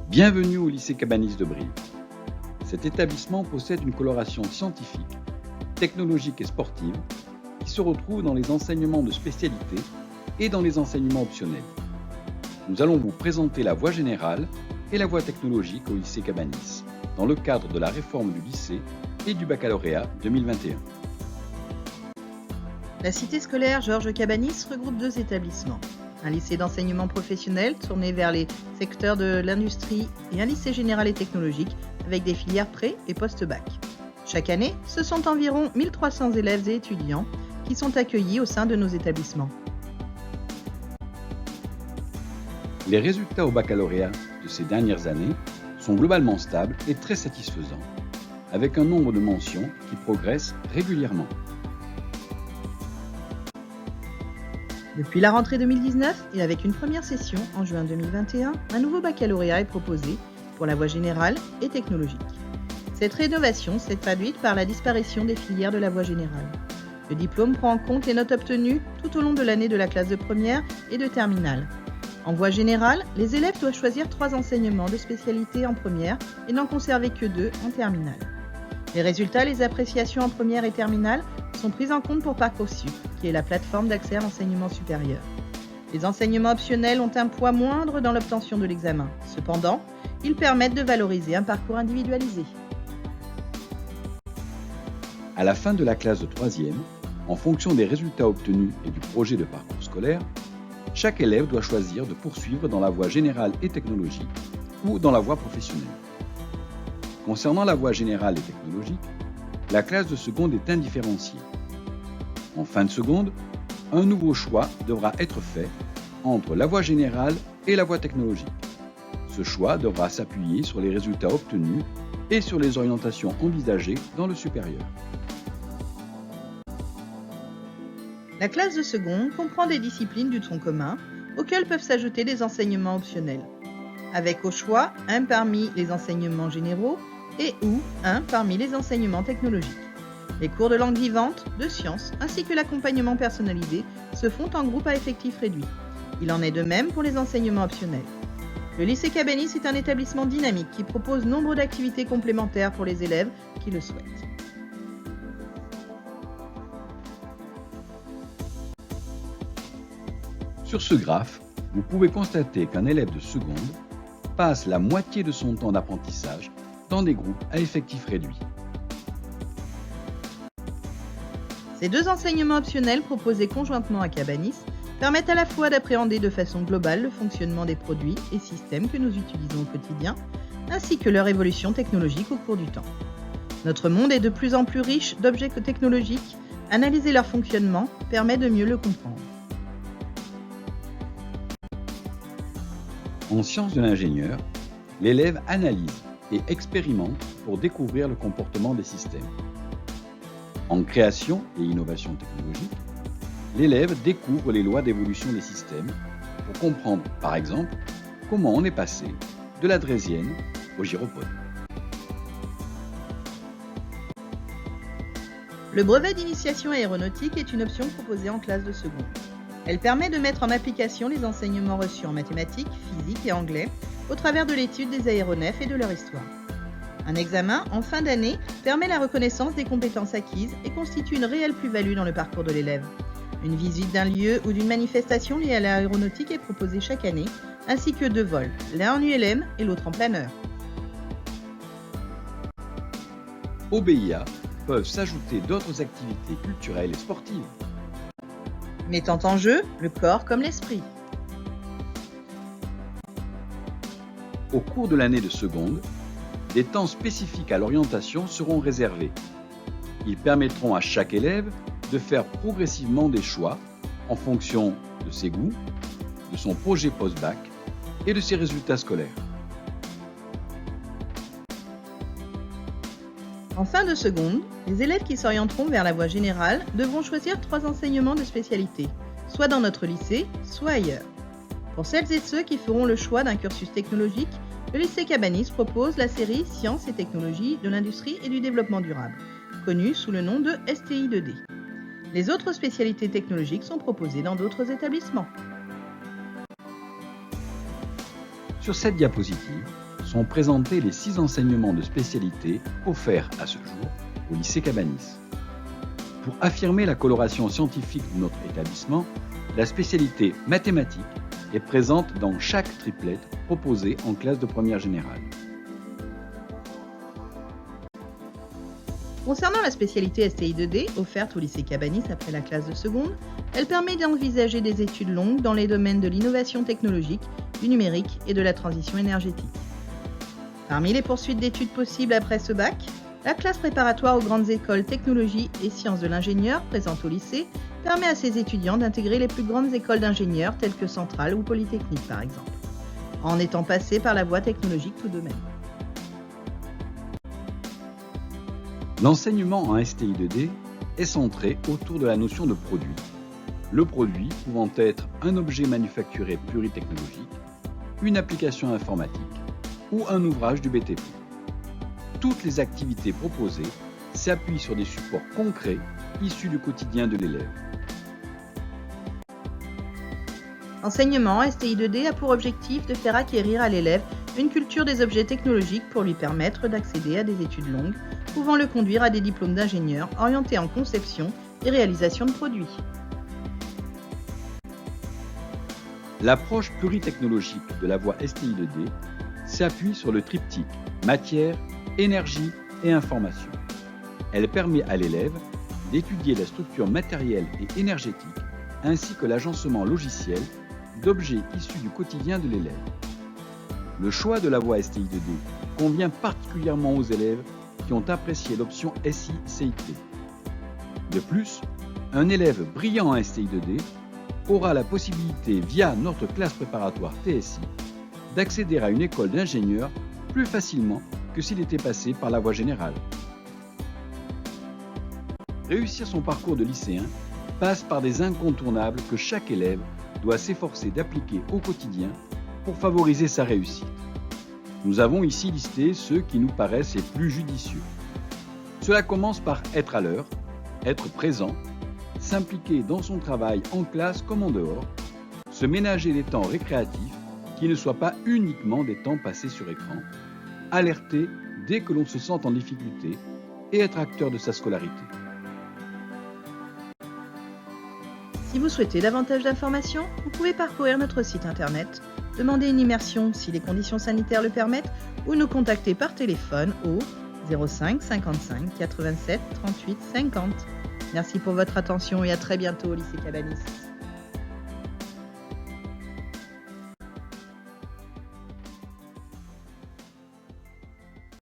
Bienvenue au lycée Cabanis de Brive. Cet établissement possède une coloration scientifique, technologique et sportive qui se retrouve dans les enseignements de spécialité et dans les enseignements optionnels. Nous allons vous présenter la voie générale et la voie technologique au lycée Cabanis, dans le cadre de la réforme du lycée et du baccalauréat 2021. La cité scolaire Georges Cabanis regroupe deux établissements. Un lycée d'enseignement professionnel tourné vers les secteurs de l'industrie et un lycée général et technologique avec des filières pré- et post-bac. Chaque année, ce sont environ 1300 élèves et étudiants qui sont accueillis au sein de nos établissements. Les résultats au baccalauréat de ces dernières années sont globalement stables et très satisfaisants, avec un nombre de mentions qui progresse régulièrement. Depuis la rentrée 2019 et avec une première session en juin 2021, un nouveau baccalauréat est proposé pour la voie générale et technologique. Cette rénovation s'est traduite par la disparition des filières de la voie générale. Le diplôme prend en compte les notes obtenues tout au long de l'année de la classe de première et de terminale. En voie générale, les élèves doivent choisir 3 enseignements de spécialité en première et n'en conserver que 2 en terminale. Les résultats, les appréciations en première et terminale sont prises en compte pour Parcoursup, qui est la plateforme d'accès à l'enseignement supérieur. Les enseignements optionnels ont un poids moindre dans l'obtention de l'examen. Cependant, ils permettent de valoriser un parcours individualisé. À la fin de la classe de 3e, en fonction des résultats obtenus et du projet de parcours scolaire, chaque élève doit choisir de poursuivre dans la voie générale et technologique ou dans la voie professionnelle. Concernant la voie générale et technologique, la classe de seconde est indifférenciée. En fin de seconde, un nouveau choix devra être fait entre la voie générale et la voie technologique. Ce choix devra s'appuyer sur les résultats obtenus et sur les orientations envisagées dans le supérieur. La classe de seconde comprend des disciplines du tronc commun auxquelles peuvent s'ajouter des enseignements optionnels, avec au choix un parmi les enseignements généraux et ou un parmi les enseignements technologiques. Les cours de langue vivante, de sciences, ainsi que l'accompagnement personnalisé se font en groupe à effectif réduit. Il en est de même pour les enseignements optionnels. Le lycée Cabanis est un établissement dynamique qui propose nombre d'activités complémentaires pour les élèves qui le souhaitent. Sur ce graphe, vous pouvez constater qu'un élève de seconde passe la moitié de son temps d'apprentissage dans des groupes à effectif réduit. Ces 2 enseignements optionnels proposés conjointement à Cabanis permettent à la fois d'appréhender de façon globale le fonctionnement des produits et systèmes que nous utilisons au quotidien, ainsi que leur évolution technologique au cours du temps. Notre monde est de plus en plus riche d'objets technologiques. Analyser leur fonctionnement permet de mieux le comprendre. En sciences de l'ingénieur, l'élève analyse et expérimente pour découvrir le comportement des systèmes. En création et innovation technologique, l'élève découvre les lois d'évolution des systèmes pour comprendre, par exemple, comment on est passé de la draisienne au gyropode. Le brevet d'initiation aéronautique est une option proposée en classe de seconde. Elle permet de mettre en application les enseignements reçus en mathématiques, physique et anglais au travers de l'étude des aéronefs et de leur histoire. Un examen en fin d'année permet la reconnaissance des compétences acquises et constitue une réelle plus-value dans le parcours de l'élève. Une visite d'un lieu ou d'une manifestation liée à l'aéronautique est proposée chaque année, ainsi que 2 vols, l'un en ULM et l'autre en planeur. Au BIA peuvent s'ajouter d'autres activités culturelles et sportives, Mettant en jeu le corps comme l'esprit. Au cours de l'année de seconde, des temps spécifiques à l'orientation seront réservés. Ils permettront à chaque élève de faire progressivement des choix en fonction de ses goûts, de son projet post-bac et de ses résultats scolaires. En fin de seconde, les élèves qui s'orienteront vers la voie générale devront choisir 3 enseignements de spécialité, soit dans notre lycée, soit ailleurs. Pour celles et ceux qui feront le choix d'un cursus technologique, le lycée Cabanis propose la série Sciences et technologies de l'industrie et du développement durable, connue sous le nom de STI2D. Les autres spécialités technologiques sont proposées dans d'autres établissements. Sur cette diapositive sont présentés les 6 enseignements de spécialité offerts à ce jour au lycée Cabanis. Pour affirmer la coloration scientifique de notre établissement, la spécialité mathématiques est présente dans chaque triplette proposée en classe de première générale. Concernant la spécialité STI 2D, offerte au lycée Cabanis après la classe de seconde, elle permet d'envisager des études longues dans les domaines de l'innovation technologique, du numérique et de la transition énergétique. Parmi les poursuites d'études possibles après ce bac, la classe préparatoire aux grandes écoles technologie et sciences de l'ingénieur présente au lycée permet à ses étudiants d'intégrer les plus grandes écoles d'ingénieurs telles que Centrale ou Polytechnique par exemple, en étant passé par la voie technologique tout de même. L'enseignement en STI 2D est centré autour de la notion de produit. Le produit pouvant être un objet manufacturé pluritechnologique, une application informatique ou un ouvrage du BTP. Toutes les activités proposées s'appuient sur des supports concrets issus du quotidien de l'élève. L'enseignement STI 2D a pour objectif de faire acquérir à l'élève une culture des objets technologiques pour lui permettre d'accéder à des études longues, pouvant le conduire à des diplômes d'ingénieur orientés en conception et réalisation de produits. L'approche pluritechnologique de la voie STI 2D s'appuie sur le triptyque matière, énergie et information. Elle permet à l'élève d'étudier la structure matérielle et énergétique ainsi que l'agencement logiciel d'objets issus du quotidien de l'élève. Le choix de la voie STI 2D convient particulièrement aux élèves qui ont apprécié l'option SI-CIT. De plus, un élève brillant en STI 2D aura la possibilité, via notre classe préparatoire TSI, d'accéder à une école d'ingénieur plus facilement que s'il était passé par la voie générale. Réussir son parcours de lycéen passe par des incontournables que chaque élève doit s'efforcer d'appliquer au quotidien pour favoriser sa réussite. Nous avons ici listé ceux qui nous paraissent les plus judicieux. Cela commence par être à l'heure, être présent, s'impliquer dans son travail en classe comme en dehors, se ménager des temps récréatifs qui ne soient pas uniquement des temps passés sur écran, alerter dès que l'on se sent en difficulté et être acteur de sa scolarité. Si vous souhaitez davantage d'informations, vous pouvez parcourir notre site internet, demander une immersion si les conditions sanitaires le permettent ou nous contacter par téléphone au 05 55 87 38 50. Merci pour votre attention et à très bientôt au lycée Cabanis.